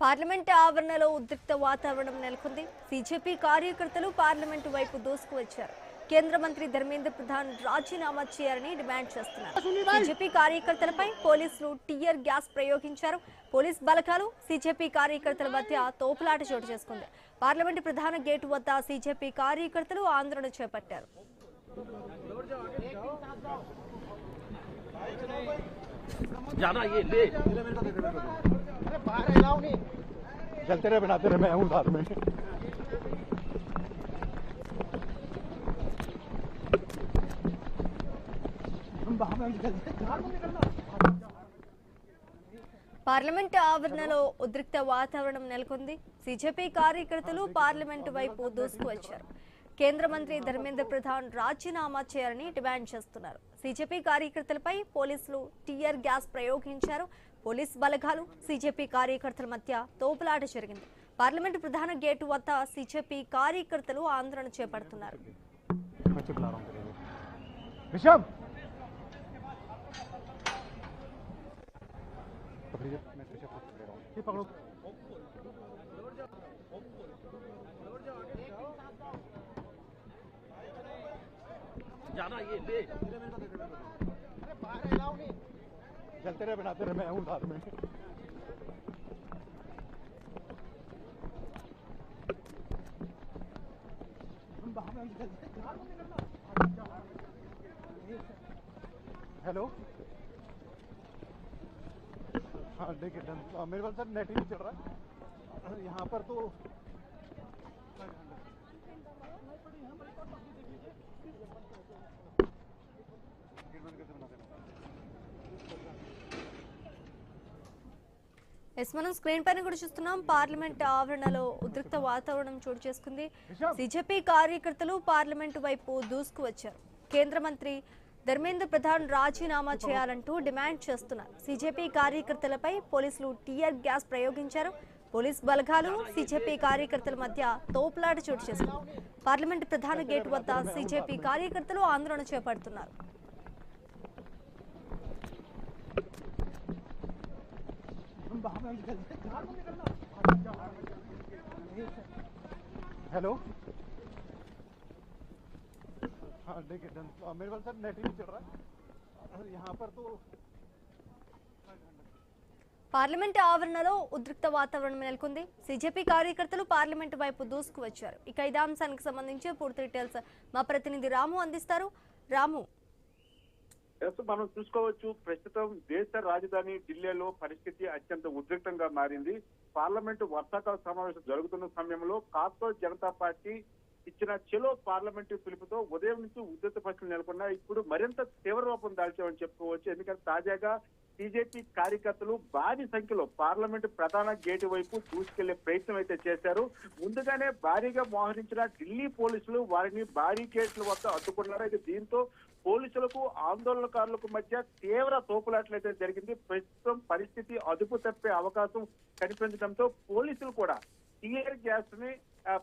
Parliament ఆవరణలో ఉద్రిక్త వాతావరణం నెలకొంది. బీజేపీ కార్యకర్తలు పార్లమెంటు వైపు దూసుకువచ్చారు. కేంద్ర మంత్రి ధర్మేంద్ర ప్రధాన్ రాజీనామా చేయాలని డిమాండ్ చేస్తున్నారు. బీజేపీ కార్యకర్తలపై పోలీసులు టియర్ గ్యాస్ ప్రయోగించారు. పోలీస్ బలగాలు బీజేపీ కార్యకర్తల మధ్య తోపులాట చోటు చేసుకుంది. పార్లమెంటు ప్రధాన గేటు వద్ద బీజేపీ కార్యకర్తలు ఆందోళన చేపట్టారు. चलते रहे बनाते रहे मैं हूँ साथ में। పార్లమెంట్ ఆవరణలో ఉద్రిక్త వాతావరణం నెలకొంది. బీజేపీ కార్యకర్తలు పార్లమెంటు వైపు దూసుకువచ్చారు. కేంద్ర మంత్రి ధర్మేంద్ర ప్రధాన్ రాజీనామా చేయాలని డిమాండ్ చేస్తున్నారు. బీజేపీ కార్యకర్తలపై పోలీసులు టియర్ గ్యాస్ ప్రయోగించారు. పోలీస్ బలగాలు బీజేపీ కార్యకర్తల మధ్య తోపులాట జరిగింది. పార్లమెంటు ప్రధాన గేటు వద్ద బీజేపీ కార్యకర్తలు ఆందోళన చేపడుతున్నారు. चलते रहे बनाते रहे मैं हूँ साथ में। हेलो हाँ देखिए मेरे पास सर नेट ही नहीं चल रहा है यहाँ पर तो మనం స్క్రీన్ పైన కూడా చూస్తున్నాం. పార్లమెంట్ ఆవరణలో ఉద్రిక్త వాతావరణం చోటు చేసుకుంది. బీజేపీ కార్యకర్తలు పార్లమెంటు వైపు దూసుకువచ్చారు. కేంద్ర మంత్రి ధర్మేంద్ర ప్రధాన్ రాజీనామా చేయాలంటూ డిమాండ్ చేస్తున్నారు. బీజేపీ కార్యకర్తలపై పోలీసులు టియర్ గ్యాస్ ప్రయోగించారు. పోలీస్ బలగాలు బీజేపీ కార్యకర్తల మధ్య తోపులాట చోటు చేసుకుంది. పార్లమెంటు ప్రధాన గేటు వద్ద బీజేపీ కార్యకర్తలు ఆందోళన చేపడుతున్నారు. हेलो हाँ देखिए मेरे पास सर नेट ही नहीं चल रहा है यहाँ पर तो పార్లమెంట్ ఆవరణలో ఉద్రిక్త వాతావరణం నెలకొంది. బీజేపీ కార్యకర్తలు పార్లమెంటు వైపు దూసుకువచ్చారు. ఇక ఇదే అంశానికి సంబంధించి పూర్తి డీటెయిల్స్ మా ప్రతినిధి రాము అందిస్తారు. రాము, మనం చూసుకోవచ్చు, ప్రస్తుతం దేశ రాజధాని ఢిల్లీలో పరిస్థితి అత్యంత ఉద్రిక్తంగా మారింది. పార్లమెంటు వర్షాకాల సమావేశం జరుగుతున్న సమయంలో కాక్రోచ్ జనతా పార్టీ ఇచ్చిన చెలో పార్లమెంటు పిలుపుతో ఉదయం నుంచి ఉద్రిక్త పరిస్థితులు నెలకొన్నా ఇప్పుడు మరింత తీవ్ర రూపం దాల్చామని చెప్పుకోవచ్చు. ఎందుకంటే తాజాగా బీజేపీ కార్యకర్తలు భారీ సంఖ్యలో పార్లమెంటు ప్రధాన గేటు వైపు దూసుకెళ్లే ప్రయత్నం అయితే చేశారు. ముందుగానే భారీగా మోహరించిన ఢిల్లీ పోలీసులు వారిని బారికేడ్ల వద్ద అడ్డుకున్నారు. అయితే దీంతో పోలీసులకు ఆందోళనకారులకు మధ్య తీవ్ర తోపులాట్లయితే జరిగింది. ప్రస్తుతం పరిస్థితి అదుపు తప్పే అవకాశం కనిపించడంతో పోలీసులు కూడా టియర్ గ్యాస్ ని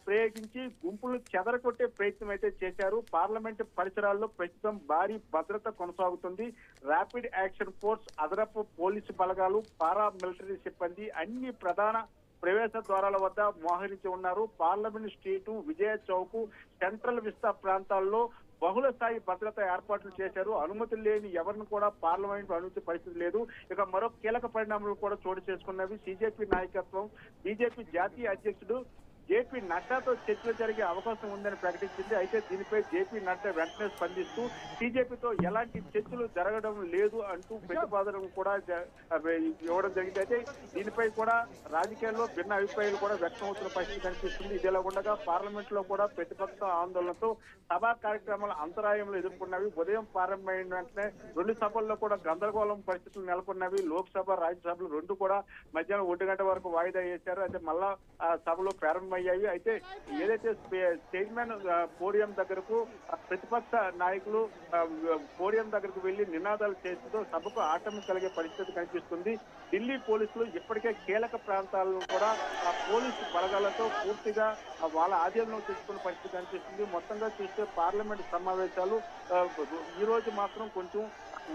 ప్రయోగించి గుంపులు చెదరగొట్టే ప్రయత్నం అయితే చేశారు. పార్లమెంటు పరిసరాల్లో ప్రస్తుతం భారీ భద్రత కొనసాగుతుంది. ర్యాపిడ్ యాక్షన్ ఫోర్స్, అదనపు పోలీసు బలగాలు, పారా మిలిటరీ సిబ్బంది అన్ని ప్రధాన ప్రవేశ ద్వారాల వద్ద మోహరించి ఉన్నారు. పార్లమెంట్ స్ట్రీటు, విజయ చౌక్, సెంట్రల్ విస్తా ప్రాంతాల్లో బహుళ స్థాయి భద్రత ఏర్పాట్లు చేశారు. అనుమతులు లేని ఎవరిని కూడా పార్లమెంట్ అనుమతి పరిస్థితి లేదు. ఇక మరో కీలక పరిణామాలు కూడా చోటు చేసుకున్నవి. బీజేపీ నాయకత్వం బీజేపీ జాతీయ అధ్యక్షుడు జేపీ నడ్డాతో చర్చలు జరిగే అవకాశం ఉందని ప్రకటించింది. అయితే దీనిపై జేపీ నడ్డా వెంటనే స్పందిస్తూ బీజేపీతో ఎలాంటి చర్చలు జరగడం లేదు అంటూ ప్రతిపాదన కూడా ఇవ్వడం జరిగింది. అయితే దీనిపై కూడా రాజకీయాల్లో భిన్న అభిప్రాయాలు కూడా వ్యక్తం అవుతున్న పరిస్థితి కనిపిస్తుంది. ఇదిలా ఉండగా పార్లమెంట్ లో కూడా ప్రతిపక్ష ఆందోళనతో సభా కార్యక్రమాల అంతరాయంలో ఎదుర్కొన్నవి. ఉదయం ప్రారంభమైన వెంటనే రెండు సభల్లో కూడా గందరగోళం పరిస్థితులు నెలకొన్నవి. లోక్సభ, రాజ్యసభలు రెండు కూడా మధ్యాహ్నం 1 గంట వరకు వాయిదా వేశారు. అయితే మళ్ళా సభలో ప్రారంభమయ్యాయి. అయితే ఏదైతే చైర్మన్ పోడియం దగ్గరకు ప్రతిపక్ష నాయకులు పోడియం దగ్గరకు వెళ్లి నినాదాలు చేస్తూ సభకు ఆటంకం కలిగే పరిస్థితి కనిపిస్తుంది. ఢిల్లీ పోలీసులు ఇప్పటికే కీలక ప్రాంతాలను కూడా పోలీసు బలగాలతో పూర్తిగా వాళ్ళ ఆధీనంలో తీసుకున్న పరిస్థితి కనిపిస్తుంది. మొత్తంగా చూస్తే పార్లమెంట్ సమావేశాలు ఈ రోజు మాత్రం కొంచెం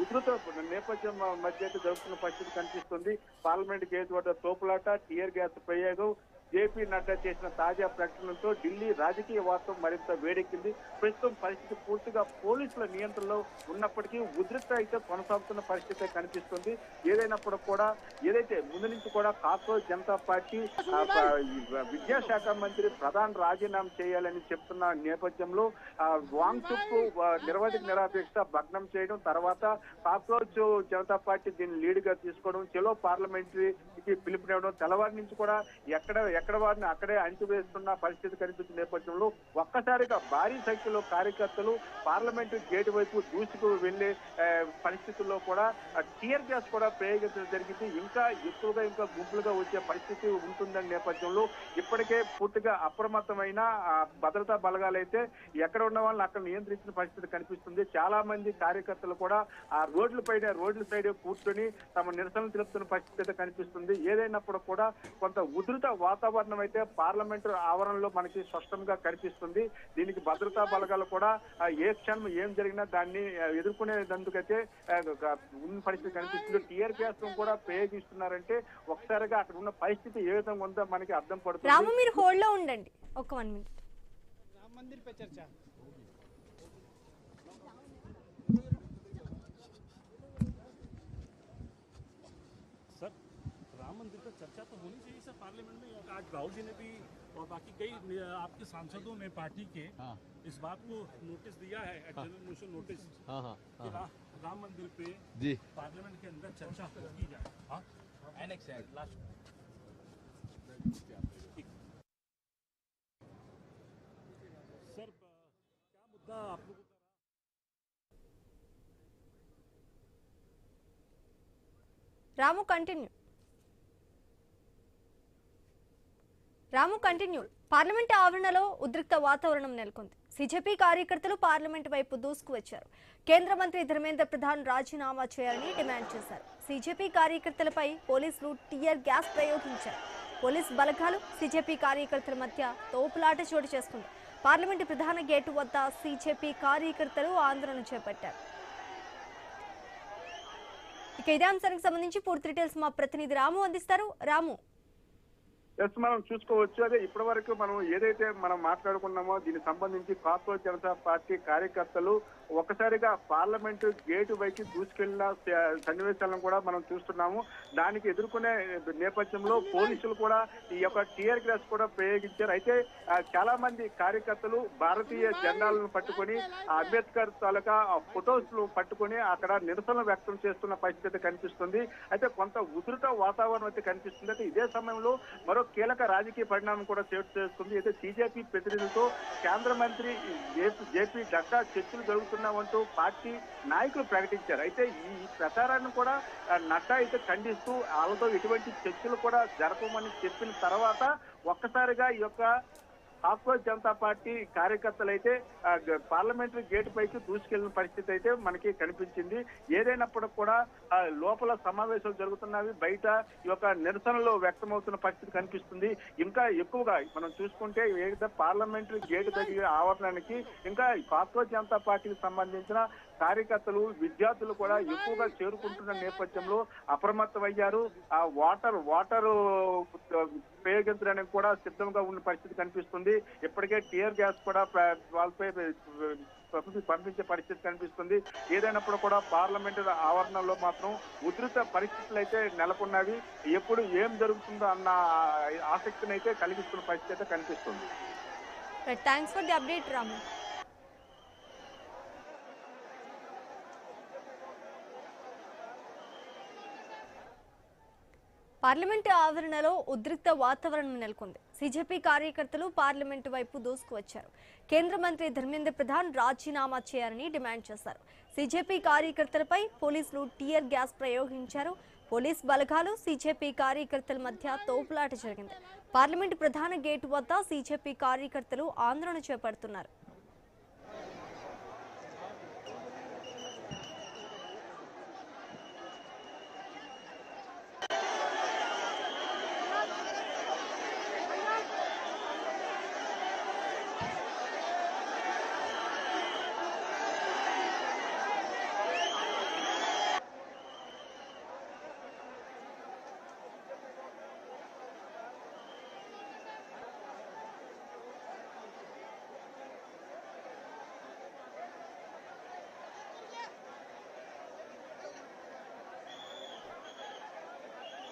ఉధృత నేపథ్యం మధ్య అయితే జరుగుతున్న పరిస్థితి కనిపిస్తుంది. పార్లమెంట్ గేట్ వద్ద తోపులాట, టీయర్ గ్యాస్ ప్రయోగం, జేపీ నడ్డా చేసిన తాజా ప్రకటనలతో ఢిల్లీ రాజకీయ వార్తం మరింత వేడెక్కింది. ప్రస్తుతం పరిస్థితి పూర్తిగా పోలీసుల నియంత్రణలో ఉన్నప్పటికీ ఉధృత అయితే కొనసాగుతున్న పరిస్థితి కనిపిస్తుంది. ఏదైనప్పుడు కూడా ఏదైతే ముందు నుంచి కూడా కాక్రోచ్ జనతా పార్టీ విద్యాశాఖ మంత్రి ప్రధాన్ రాజీనామా చేయాలని చెప్తున్న నేపథ్యంలో వాంగ్చుక్ నిరవధిక నిరాపేక్ష భగ్నం చేయడం, తర్వాత కాక్రోచ్ జనతా పార్టీ దీన్ని లీడ్ గా తీసుకోవడం, చెలో పార్లమెంటరీకి పిలుపునివ్వడం, తెల్లవారి నుంచి కూడా ఎక్కడ వారిని అక్కడే అణిచివేస్తున్న పరిస్థితి కనిపించిన నేపథ్యంలో ఒక్కసారిగా భారీ సంఖ్యలో కార్యకర్తలు పార్లమెంటు గేటు వైపు దూసుకు వెళ్లే పరిస్థితుల్లో కూడా టీయర్ గ్యాస్ కూడా ప్రయోగించడం జరిగింది. ఇంకా ఎక్కువగా ఇంకా గుంపులుగా వచ్చే పరిస్థితి ఉంటుందనే నేపథ్యంలో ఇప్పటికే పూర్తిగా అప్రమత్తమైన భద్రతా బలగాలైతే ఎక్కడ ఉన్న వాళ్ళని అక్కడ నియంత్రించిన పరిస్థితి కనిపిస్తుంది. చాలా మంది కార్యకర్తలు కూడా ఆ రోడ్ల సైడ్ కూర్చొని తమ నిరసనలు తెలుపుతున్న పరిస్థితి అయితే కనిపిస్తుంది. ఏదైనప్పుడు కూడా కొంత ఉధృత వాతావరణం అయితే పార్లమెంటు ఆవరణలో మనకి స్పష్టంగా కనిపిస్తుంది. దీనికి భద్రతా బలగాలు కూడా ఏ క్షణం ఏం జరిగినా దాన్ని ఎదుర్కొనేందుకైతే ఉన్న పరిస్థితి కనిపిస్తుంది. టీయర్ గ్యాస్ కూడా ప్రయోగిస్తున్నారంటే ఒకసారిగా అక్కడ ఉన్న పరిస్థితి ఏ విధంగా ఉందో మనకి అర్థం పడుతుంది. రాము, మీరు హోల్డ్ లో ఉండండి ఒక 1 మినిట్. राम मंदिर पे चर्चा। सर, राम मंदिर पर चर्चा तो होनी चाहिए सर पार्लियामेंट में। आज राहुल जी ने भी और बाकी कई आपके सांसदों ने पार्टी के इस बात को नोटिस दिया है, जनरल मोशन नोटिस कि राम मंदिर पे जी पार्लियामेंट के अंदर चर्चा की जाए। हाँ, एनेक्स है लास्ट। सर, क्या मुद्दा आप लोगों का? రాము కంటిన్యూ. పార్లమెంట్ ఆవరణలో ఉద్రిక్త వాతావరణం నెలకొంది. సిజెపి కార్యకర్తలు పార్లమెంట్ వైపు దూసుకు వచ్చారు. కేంద్ర మంత్రి ధర్మేంద్ర ప్రధాన్ రాజీనామా చేయాలని డిమాండ్ చేశారు. సిజెపి కార్యకర్తలపై పోలీసులు టియర్ గ్యాస్ ప్రయోగించారు. పోలీస్ బలగాలు సిజెపి కార్యకర్తల మధ్య తోపులాట చోటు చేసుకుంది. పార్లమెంట్ ప్రధాన గేటు వద్ద సిజెపి కార్యకర్తలు ఆందోళన చేపట్టారు. ఇక ఇదే అంశానికి సంబంధించి పూర్తి డీటెయిల్స్ మా ప్రతినిధి రాము అందిస్తారు. రాము, మనం చూసుకోవచ్చు. అదే ఇప్పటి వరకు మనం ఏదైతే మనం మాట్లాడుకున్నామో దీనికి సంబంధించి కాక్రోచ్ జనతా పార్టీ కార్యకర్తలు ఒక్కసారిగా పార్లమెంటు గేటు వైపు దూసుకెళ్లిన సన్నివేశాలను కూడా మనం చూస్తున్నాము. దానికి ఎదుర్కొనే నేపథ్యంలో పోలీసులు కూడా ఈ యొక్క టియర్ గ్యాస్ కూడా ప్రయోగించారు. అయితే చాలా మంది కార్యకర్తలు భారతీయ జెండాలను పట్టుకొని అంబేద్కర్ తాలూకా ఫొటోస్ పట్టుకొని అక్కడ నిరసన వ్యక్తం చేస్తున్న పరిస్థితి కనిపిస్తుంది. అయితే కొంత ఉధృత వాతావరణం అయితే కనిపిస్తుంది. అయితే ఇదే సమయంలో మరో కీలక రాజకీయ పరిణామం కూడా చోటు చేసుకుంది. అయితే బీజేపీ ప్రతినిధులతో కేంద్ర మంత్రి జేపీ నడ్డా చర్చలు జరుగుతున్నామంటూ పార్టీ నాయకులు ప్రకటించారు. అయితే ఈ ప్రచారాన్ని కూడా నడ్డా అయితే ఖండిస్తూ వాళ్ళతో ఎటువంటి చర్చలు కూడా జరపమని చెప్పిన తర్వాత ఒక్కసారిగా ఈ యొక్క కాక్రోచ్ జనతా పార్టీ కార్యకర్తలు అయితే పార్లమెంటరీ గేటు పైకి దూసుకెళ్లిన పరిస్థితి అయితే మనకి కనిపించింది. ఏదైనప్పటికి కూడా లోపల సమావేశాలు జరుగుతున్నవి, బయట ఈ యొక్క నిరసనలో వ్యక్తమవుతున్న పరిస్థితి కనిపిస్తుంది. ఇంకా ఎక్కువగా మనం చూసుకుంటే ఏదైతే పార్లమెంటరీ గేటు దగ్గర ఆవరణానికి ఇంకా కాక్రోచ్ జనతా పార్టీకి సంబంధించిన కార్యకర్తలు, విద్యార్థులు కూడా ఎక్కువగా చేరుకుంటున్న నేపథ్యంలో అప్రమత్తమయ్యారు. ఆ వాటర్ ప్రయోగించడానికి కూడా సిద్ధంగా ఉన్న పరిస్థితి కనిపిస్తుంది. ఇప్పటికే టియర్ గ్యాస్ కూడా వాళ్ళపై పంపించే పరిస్థితి కనిపిస్తుంది. ఏదైనప్పుడు కూడా పార్లమెంటు ఆవరణలో మాత్రం ఉధృత పరిస్థితులు అయితే నెలకొన్నవి. ఎప్పుడు ఏం జరుగుతుందో అన్న ఆసక్తిని అయితే కలిగిస్తున్న పరిస్థితి అయితే కనిపిస్తుంది. Thanks for the update Ramu. Parliament ఆవరణలో ఉద్రిక్త వాతావరణం నెలకొంది. సిజెపి కార్యకర్తలు పార్లమెంటు వైపు దూసుకు వచ్చారు. కేంద్ర మంత్రి ధర్మేంద్ర ప్రధాన్ రాజీనామా చేయాలని డిమాండ్ చేశారు. సిజెపి కార్యకర్తలపై పోలీసులు టియర్ గ్యాస్ ప్రయోగించారు. పోలీస్ బలగాలు సిజెపి కార్యకర్తల మధ్య తోపులాట జరిగింది. పార్లమెంటు ప్రధాన గేటు వద్ద సిజెపి కార్యకర్తలు ఆందోళన చేపడుతున్నారు.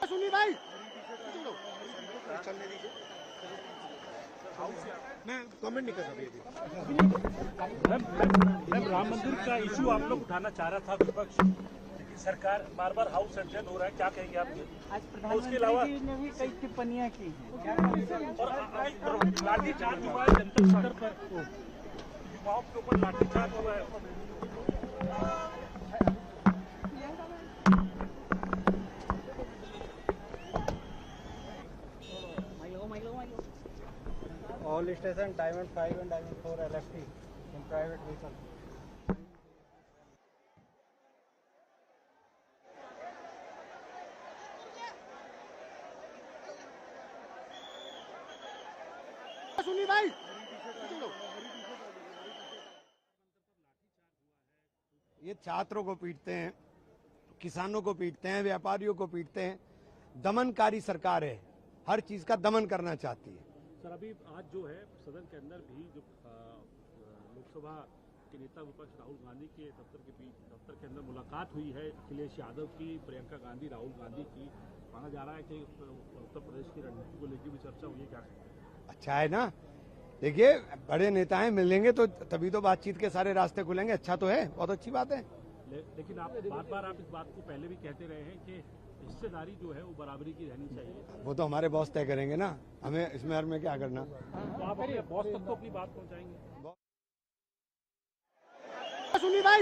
सुनिए भाई चलने दीजिए मैं कमेंट नहीं कर रहा मैम राम मंदिर का इशू आप लोग उठाना चाह रहा था विपक्ष, सरकार बार बार हाउस एडजन हो रहा है, क्या कहेंगे आप? आज उसके अलावा प्रधानमंत्री जी ने भी कई टिप्पणियां की हैं। और लाठीचार्ज हुआ है जनता स्तर पर, युवाओं के ऊपर लाठीचार्ज हुआ है। All station Diamond 5 and Diamond 4 LFT in private vehicle. सुनिए भाई ये छात्रों को पीटते हैं, किसानों को पीटते हैं, व्यापारियों को पीटते हैं। दमनकारी सरकार है, हर चीज का दमन करना चाहती है। सर अभी आज जो है सदन के अंदर भी जो लोकसभा के नेता विपक्ष राहुल गांधी के दफ्तर के अंदर मुलाकात हुई है अखिलेश यादव की, प्रियंका गांधी, राहुल गांधी की। माना जा रहा है कि उत्तर प्रदेश की रणनीति को लेकर भी चर्चा हुई है, क्या? अच्छा है ना, देखिए बड़े नेता हैं, मिलेंगे तो तभी तो बातचीत के सारे रास्ते खुलेंगे। अच्छा तो है, बहुत अच्छी बात है। लेकिन आप बार बार आप इस बात को पहले भी कहते रहे हैं कि हिस्सेदारी जो है वो बराबरी की रहनी चाहिए। वो तो हमारे बॉस तय करेंगे ना, हमें इसमें हर में क्या करना। तो आप अपने बॉस तक तो अपनी बात पहुंचाएंगे। सुनिए भाई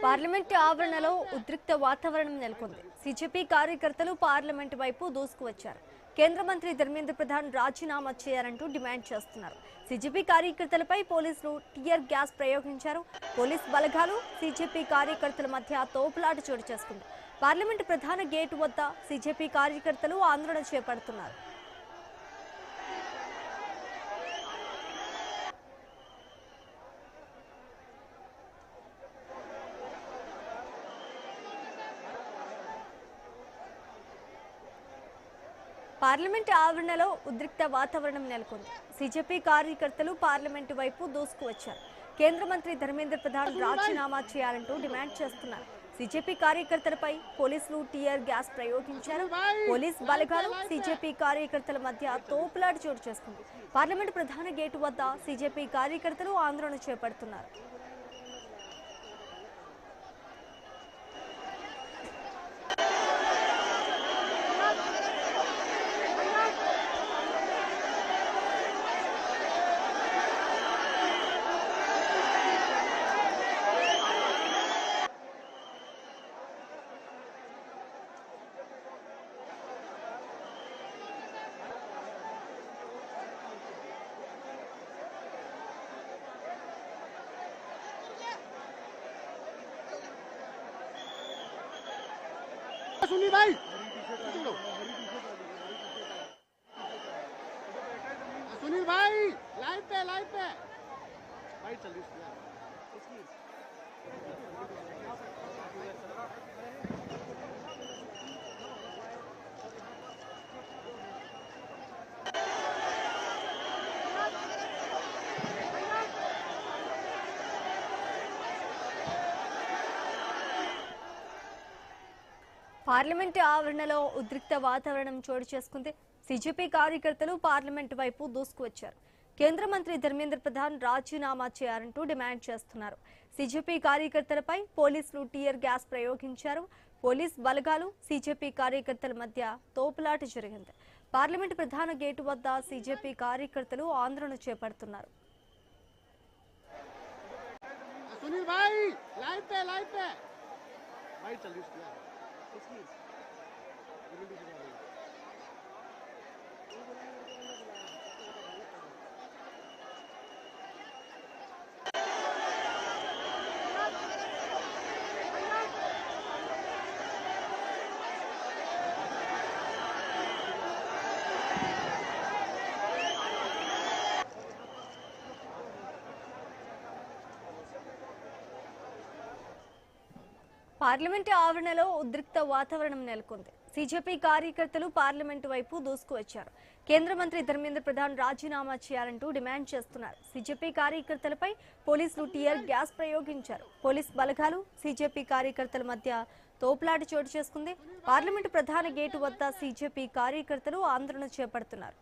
పార్లమెంట్ ఆవరణలో ఉద్రిక్త వాతావరణం నెలకొంది. సిజెపి కార్యకర్తలు పార్లమెంట్ వైపు దూసుకువచ్చారు. కేంద్ర మంత్రి ధర్మేంద్ర ప్రధాన్ రాజీనామా చేయాలంటూ డిమాండ్ చేస్తున్నారు. సిజెపి కార్యకర్తలపై పోలీసులు టియర్ గ్యాస్ ప్రయోగించారు. పోలీస్ బలగాలు సిజెపి కార్యకర్తల మధ్య తోపులాట చోటు చేసుకుంది. పార్లమెంట్ ప్రధాన గేటు వద్ద సిజెపి కార్యకర్తలు ఆందోళన చేపడుతున్నారు. పార్లమెంట్ ఆవరణలో ఉద్రిక్త వాతావరణం నెలకొంది. సిజెపి కార్యకర్తలు పార్లమెంటు వైపు దూసుకువచ్చారు. కేంద్ర మంత్రి ధర్మేంద్ర ప్రధాన్ రాజీనామా చేయాలంటూ డిమాండ్ చేస్తున్నారు. సిజెపి కార్యకర్తలపై పోలీసులు టియర్ గ్యాస్ ప్రయోగించారు. పోలీస్ బలగాలు సిజెపి కార్యకర్తల మధ్య తోపులాట చోటు చేసుకుంది. పార్లమెంటు ప్రధాన గేటు వద్ద సిజెపి కార్యకర్తలు ఆందోళన చేపడుతున్నారు. सुनिए भाई सुनील भाई लाइव पे भाई चल रही है। పార్లమెంట్ ఆవరణలో ఉద్రిక్త వాతావరణం చోటు చేసుకుంది. సిజెపి కార్యకర్తలు పార్లమెంట్ వైపు దూసుకువచ్చారు. కేంద్ర మంత్రి ధర్మేంద్ర ప్రధాన్ రాజీనామా చేయాలంటూ డిమాండ్ చేస్తున్నారు. సిజెపి కార్యకర్తలపై పోలీసులు టియర్ గ్యాస్ ప్రయోగించారు. పోలీస్ బలగాలు సిజెపి కార్యకర్తల మధ్య తోపులాట జరిగింది. పార్లమెంట్ ప్రధాన గేటు వద్ద సిజెపి కార్యకర్తలు ఆందోళన చేపడుతున్నారు. सुनील भाई लाइव पे भाई चल रही है। పార్లమెంట్ ఆవరణలో ఉద్రిక్త వాతావరణం నెలకొంది. సీజేపీ కార్యకర్తలు పార్లమెంటు వైపు దూసుకువచ్చారు. కేంద్ర మంత్రి ధర్మేంద్ర ప్రధాన్ రాజీనామా చేయాలంటూ డిమాండ్ చేస్తున్నారు. సీజేపీ కార్యకర్తలపై పోలీసులు టియర్ గ్యాస్ ప్రయోగించారు. పోలీస్ బలగాలు సీజేపీ కార్యకర్తల మధ్య తోపులాట చోటు చేసుకుంది. పార్లమెంటు ప్రధాన గేటు వద్ద సీజేపీ కార్యకర్తలు ఆందోళన చేపడుతున్నారు.